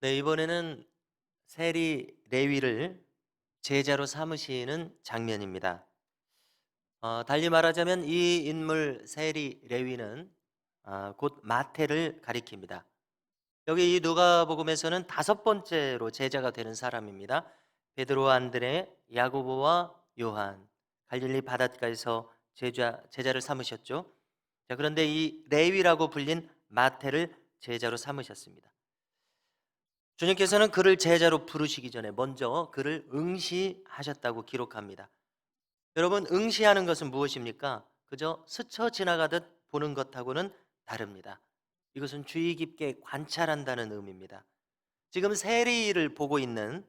네, 이번에는 세리 레위를 제자로 삼으시는 장면입니다. 달리 말하자면 이 인물 세리 레위는 곧 마태를 가리킵니다. 여기 이 누가복음에서는 다섯 번째로 제자가 되는 사람입니다. 베드로, 안드레, 야고보와 요한, 갈릴리 바닷가에서 제자를 삼으셨죠. 자, 그런데 이 레위라고 불린 마태를 제자로 삼으셨습니다. 주님께서는 그를 제자로 부르시기 전에 먼저 그를 응시하셨다고 기록합니다. 여러분, 응시하는 것은 무엇입니까? 그저 스쳐 지나가듯 보는 것하고는 다릅니다. 이것은 주의 깊게 관찰한다는 의미입니다. 지금 세리를 보고 있는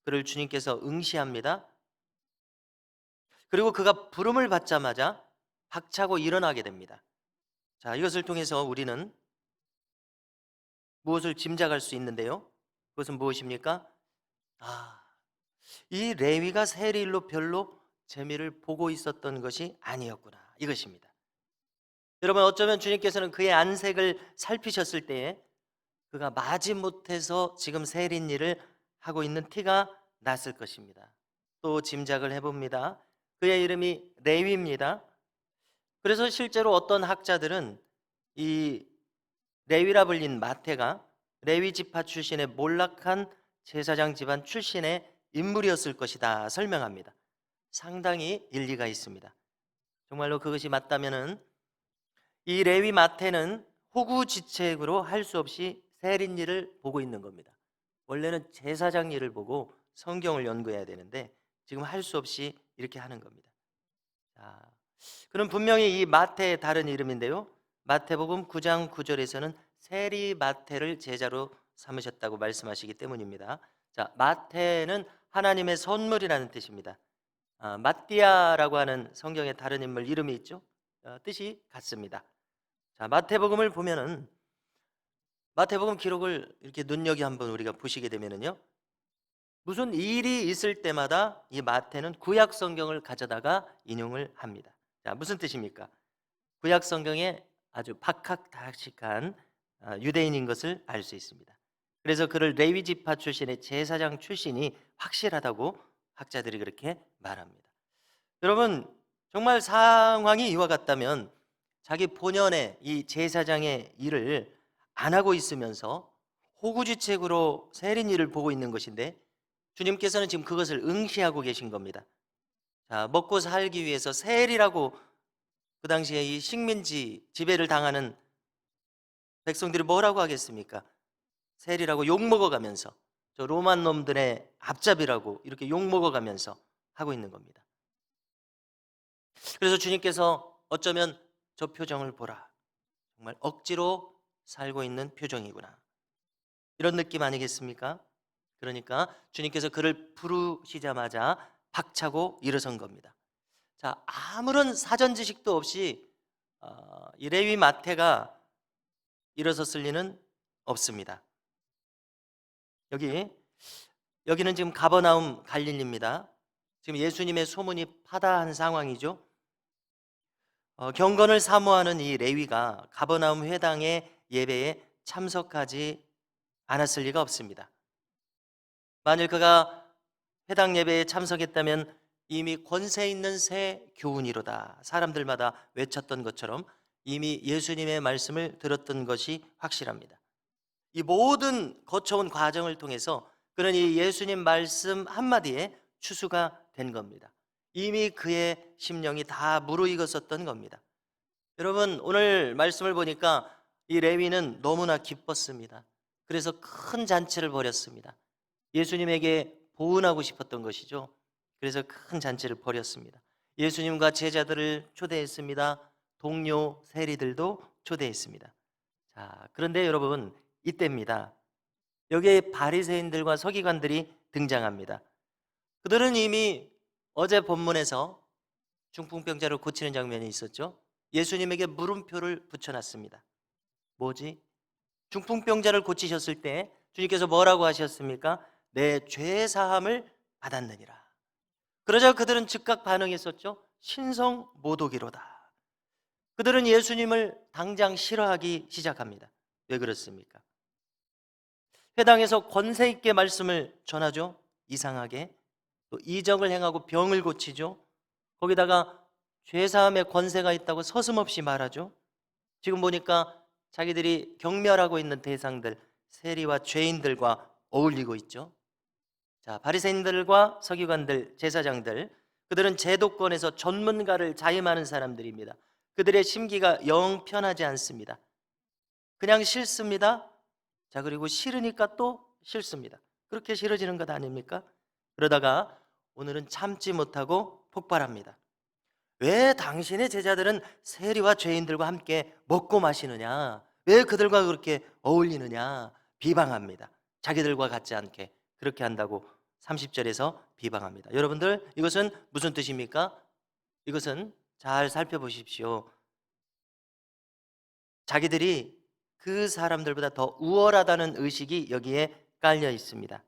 그를 주님께서 응시합니다. 그리고 그가 부름을 받자마자 박차고 일어나게 됩니다. 자, 이것을 통해서 우리는 무엇을 짐작할 수 있는데요? 그것은 무엇입니까? 아, 이 레위가 세리일로 별로 재미를 보고 있었던 것이 아니었구나, 이것입니다. 여러분, 어쩌면 주님께서는 그의 안색을 살피셨을 때에 그가 마지못해서 지금 세린 일을 하고 있는 티가 났을 것입니다. 또 짐작을 해봅니다. 그의 이름이 레위입니다. 그래서 실제로 어떤 학자들은 이 레위라 불린 마태가 레위 지파 출신의 몰락한 제사장 집안 출신의 인물이었을 것이다 설명합니다. 상당히 일리가 있습니다. 정말로 그것이 맞다면은 이 레위 마태는 호구지책으로 할 수 없이 세린 일을 보고 있는 겁니다. 원래는 제사장 일을 보고 성경을 연구해야 되는데 지금 할 수 없이 이렇게 하는 겁니다. 자, 그럼 분명히 이 마태의 다른 이름인데요. 마태복음 9장 9절에서는 세리 마태를 제자로 삼으셨다고 말씀하시기 때문입니다. 자, 마태는 하나님의 선물이라는 뜻입니다. 마띠아라고 하는 성경의 다른 인물 이름이 있죠. 뜻이 같습니다. 자, 마태복음을 보면은 마태복음 기록을 이렇게 눈여겨 한번 우리가 보시게 되면은요. 무슨 일이 있을 때마다 이 마태는 구약 성경을 가져다가 인용을 합니다. 자, 무슨 뜻입니까? 구약 성경에 아주 박학다식한 유대인인 것을 알 수 있습니다. 그래서 그를 레위 지파 출신의 제사장 출신이 확실하다고 학자들이 그렇게 말합니다. 여러분, 정말 상황이 이와 같다면 자기 본연의 이 제사장의 일을 안 하고 있으면서 호구지책으로 세린 일을 보고 있는 것인데 주님께서는 지금 그것을 응시하고 계신 겁니다. 자, 먹고 살기 위해서 세리라고 그 당시에 이 식민지 지배를 당하는 백성들이 뭐라고 하겠습니까? 세리라고 욕 먹어가면서 저 로만 놈들의 앞잡이라고 이렇게 욕 먹어가면서 하고 있는 겁니다. 그래서 주님께서 어쩌면 저 표정을 보라, 정말 억지로 살고 있는 표정이구나, 이런 느낌 아니겠습니까? 그러니까 주님께서 그를 부르시자마자 박차고 일어선 겁니다. 자, 아무런 사전 지식도 없이 이 레위 마태가 일어섰을 리는 없습니다. 여기는 지금 가버나움 갈릴리입니다. 지금 예수님의 소문이 파다한 상황이죠. 경건을 사모하는 이 레위가 가버나움 회당의 예배에 참석하지 않았을 리가 없습니다. 만일 그가 회당 예배에 참석했다면 이미 권세 있는 새 교훈이로다 사람들마다 외쳤던 것처럼 이미 예수님의 말씀을 들었던 것이 확실합니다. 이 모든 거쳐온 과정을 통해서 그는 이 예수님 말씀 한마디에 추수가 된 겁니다. 이미 그의 심령이 다 무르익었었던 겁니다. 여러분, 오늘 말씀을 보니까 이 레위는 너무나 기뻤습니다. 그래서 큰 잔치를 벌였습니다. 예수님에게 보은하고 싶었던 것이죠. 그래서 큰 잔치를 벌였습니다. 예수님과 제자들을 초대했습니다. 동료 세리들도 초대했습니다. 자, 그런데 여러분, 이때입니다. 여기에 바리새인들과 서기관들이 등장합니다. 그들은 이미 어제 본문에서 중풍병자를 고치는 장면이 있었죠. 예수님에게 물음표를 붙여놨습니다. 뭐지? 중풍병자를 고치셨을 때 주님께서 뭐라고 하셨습니까? 내 죄 사함을 받았느니라. 그러자 그들은 즉각 반응했었죠. 신성모독이로다. 그들은 예수님을 당장 싫어하기 시작합니다. 왜 그렇습니까? 회당에서 권세 있게 말씀을 전하죠. 이상하게. 또 이적을 행하고 병을 고치죠. 거기다가 죄사함의 권세가 있다고 서슴없이 말하죠. 지금 보니까 자기들이 경멸하고 있는 대상들, 세리와 죄인들과 어울리고 있죠. 자, 바리새인들과 서기관들, 제사장들, 그들은 제도권에서 전문가를 자임하는 사람들입니다. 그들의 심기가 영 편하지 않습니다. 그냥 싫습니다. 자, 그리고 싫으니까 또 싫습니다. 그렇게 싫어지는 것 아닙니까? 그러다가 오늘은 참지 못하고 폭발합니다. 왜 당신의 제자들은 세리와 죄인들과 함께 먹고 마시느냐? 왜 그들과 그렇게 어울리느냐? 비방합니다. 자기들과 같지 않게 그렇게 한다고 30절에서 비방합니다. 여러분들, 이것은 무슨 뜻입니까? 이것은 잘 살펴보십시오. 자기들이 그 사람들보다 더 우월하다는 의식이 여기에 깔려 있습니다.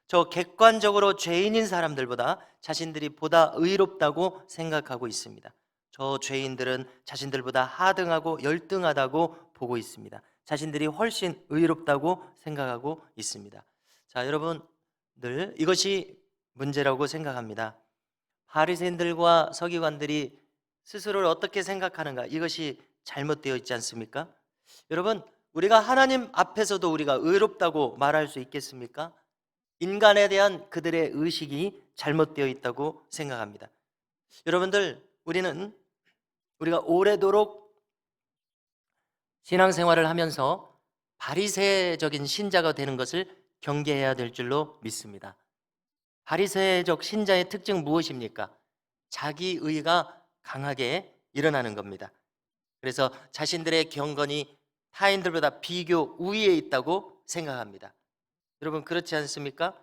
저 객관적으로 죄인인 사람들보다 자신들이 보다 의롭다고 생각하고 있습니다. 저 죄인들은 자신들보다 하등하고 열등하다고 보고 있습니다. 자신들이 훨씬 의롭다고 생각하고 있습니다. 자, 여러분들, 이것이 문제라고 생각합니다. 바리새인들과 서기관들이 스스로를 어떻게 생각하는가, 이것이 잘못되어 있지 않습니까? 여러분, 우리가 하나님 앞에서도 우리가 의롭다고 말할 수 있겠습니까? 인간에 대한 그들의 의식이 잘못되어 있다고 생각합니다. 여러분들, 우리가 오래도록 신앙생활을 하면서 바리새적인 신자가 되는 것을 경계해야 될 줄로 믿습니다. 바리새적 신자의 특징 무엇입니까? 자기의가 강하게 일어나는 겁니다. 그래서 자신들의 경건이 타인들보다 비교 우위에 있다고 생각합니다. 여러분, 그렇지 않습니까?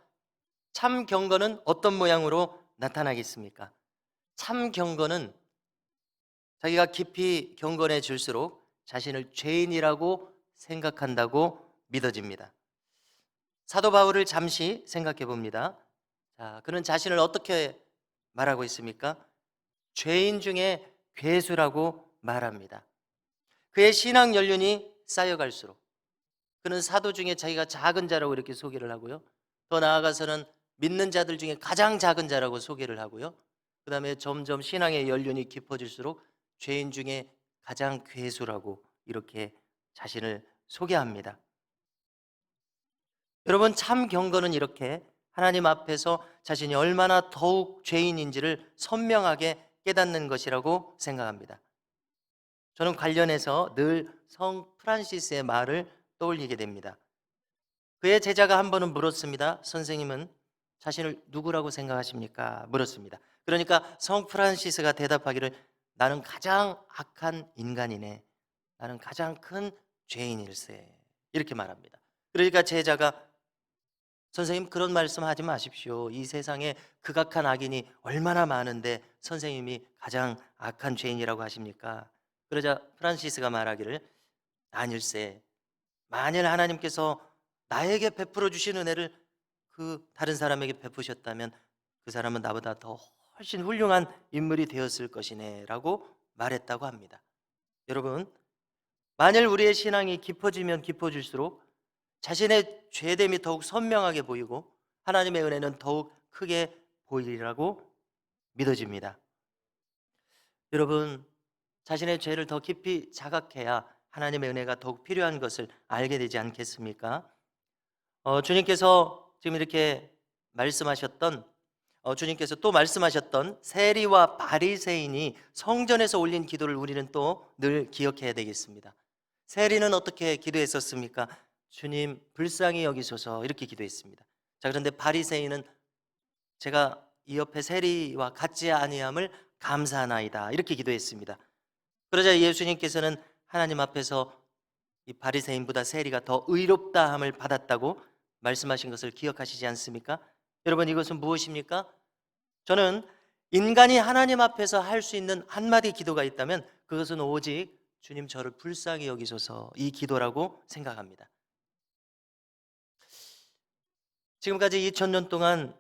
참 경건은 어떤 모양으로 나타나겠습니까? 참 경건은 자기가 깊이 경건해질수록 자신을 죄인이라고 생각한다고 믿어집니다. 사도 바울을 잠시 생각해 봅니다. 자, 그는 자신을 어떻게 말하고 있습니까? 죄인 중에 괴수라고 말합니다. 그의 신앙 연륜이 쌓여갈수록 그는 사도 중에 자기가 작은 자라고 이렇게 소개를 하고요. 더 나아가서는 믿는 자들 중에 가장 작은 자라고 소개를 하고요. 그 다음에 점점 신앙의 연륜이 깊어질수록 죄인 중에 가장 괴수라고 이렇게 자신을 소개합니다. 여러분, 참 경건은 이렇게 하나님 앞에서 자신이 얼마나 더욱 죄인인지를 선명하게 깨닫는 것이라고 생각합니다. 저는 관련해서 늘 성 프란시스의 말을 떠올리게 됩니다. 그의 제자가 한 번은 물었습니다. 선생님은 자신을 누구라고 생각하십니까? 물었습니다. 그러니까 성 프란시스가 대답하기를, 나는 가장 악한 인간이네. 나는 가장 큰 죄인일세. 이렇게 말합니다. 그러니까 제자가, 선생님, 그런 말씀 하지 마십시오. 이 세상에 극악한 악인이 얼마나 많은데 선생님이 가장 악한 죄인이라고 하십니까? 그러자 프란시스가 말하기를, 아닐세. 만일 하나님께서 나에게 베풀어 주신 은혜를 그 다른 사람에게 베푸셨다면 그 사람은 나보다 더 훨씬 훌륭한 인물이 되었을 것이네 라고 말했다고 합니다. 여러분, 만일 우리의 신앙이 깊어지면 깊어질수록 자신의 죄됨이 더욱 선명하게 보이고 하나님의 은혜는 더욱 크게 보이리라고 믿어집니다. 여러분, 자신의 죄를 더 깊이 자각해야 하나님의 은혜가 더욱 필요한 것을 알게 되지 않겠습니까? 주님께서 지금 이렇게 말씀하셨던, 주님께서 또 말씀하셨던 세리와 바리새인이 성전에서 올린 기도를 우리는 또 늘 기억해야 되겠습니다. 세리는 어떻게 기도했었습니까? 주님, 불쌍히 여기소서, 이렇게 기도했습니다. 자, 그런데 바리새인은 제가 이 옆에 세리와 같지 아니함을 감사하나이다, 이렇게 기도했습니다. 그러자 예수님께서는 하나님 앞에서 이 바리새인보다 세리가 더 의롭다함을 받았다고 말씀하신 것을 기억하시지 않습니까? 여러분, 이것은 무엇입니까? 저는 인간이 하나님 앞에서 할 수 있는 한마디 기도가 있다면 그것은 오직 주님, 저를 불쌍히 여기소서, 이 기도라고 생각합니다. 지금까지 2000년 동안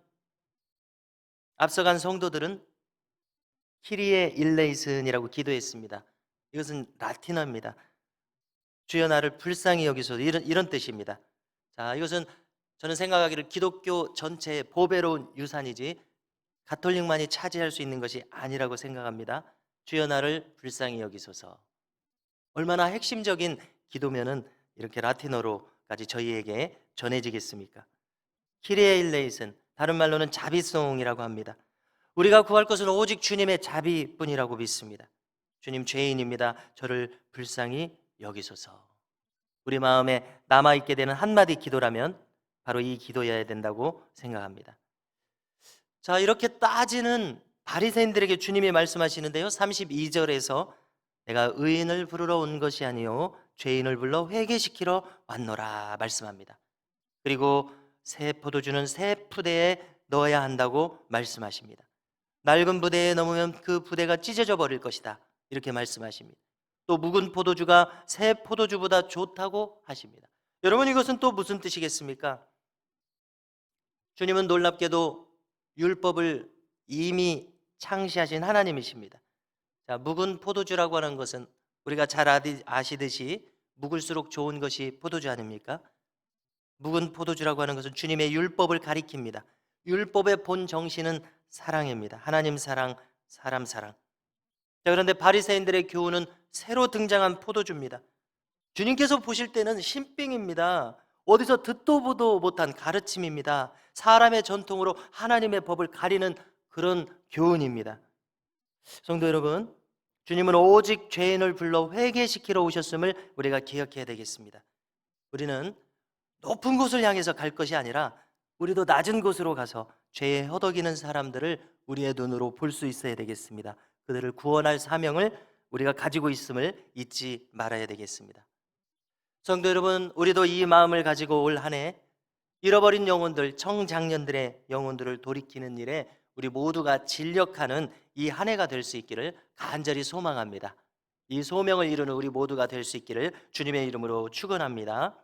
앞서간 성도들은 키리에 일레이슨이라고 기도했습니다. 이것은 라틴어입니다. 주여, 나를 불쌍히 여기소서, 이런 뜻입니다. 자, 이것은 저는 생각하기를 기독교 전체의 보배로운 유산이지 가톨릭만이 차지할 수 있는 것이 아니라고 생각합니다. 주여 나를 불쌍히 여기소서. 얼마나 핵심적인 기도면은 이렇게 라틴어로까지 저희에게 전해지겠습니까? 키리에 일레이슨, 다른 말로는 자비송이라고 합니다. 우리가 구할 것은 오직 주님의 자비뿐이라고 믿습니다. 주님, 죄인입니다. 저를 불쌍히 여기소서. 우리 마음에 남아있게 되는 한마디 기도라면 바로 이 기도여야 된다고 생각합니다. 자, 이렇게 따지는 바리새인들에게 주님이 말씀하시는데요. 32절에서 내가 의인을 부르러 온 것이 아니요 죄인을 불러 회개시키러 왔노라 말씀합니다. 그리고 새 포도주는 새 푸대에 넣어야 한다고 말씀하십니다. 낡은 부대에 넣으면 그 부대가 찢어져 버릴 것이다, 이렇게 말씀하십니다. 또 묵은 포도주가 새 포도주보다 좋다고 하십니다. 여러분, 이것은 또 무슨 뜻이겠습니까? 주님은 놀랍게도 율법을 이미 창시하신 하나님이십니다. 자, 묵은 포도주라고 하는 것은 우리가 잘 아시듯이 묵을수록 좋은 것이 포도주 아닙니까? 묵은 포도주라고 하는 것은 주님의 율법을 가리킵니다. 율법의 본 정신은 사랑입니다. 하나님 사랑, 사람 사랑. 자, 그런데 바리새인들의 교훈은 새로 등장한 포도주입니다. 주님께서 보실 때는 신빙입니다. 어디서 듣도 보도 못한 가르침입니다. 사람의 전통으로 하나님의 법을 가리는 그런 교훈입니다. 성도 여러분, 주님은 오직 죄인을 불러 회개시키러 오셨음을 우리가 기억해야 되겠습니다. 우리는 높은 곳을 향해서 갈 것이 아니라 우리도 낮은 곳으로 가서 죄에 허덕이는 사람들을 우리의 눈으로 볼 수 있어야 되겠습니다. 그들을 구원할 사명을 우리가 가지고 있음을 잊지 말아야 되겠습니다. 성도 여러분, 우리도 이 마음을 가지고 올 한 해 잃어버린 영혼들, 청장년들의 영혼들을 돌이키는 일에 우리 모두가 진력하는 이 한 해가 될 수 있기를 간절히 소망합니다. 이 소명을 이루는 우리 모두가 될 수 있기를 주님의 이름으로 축원합니다.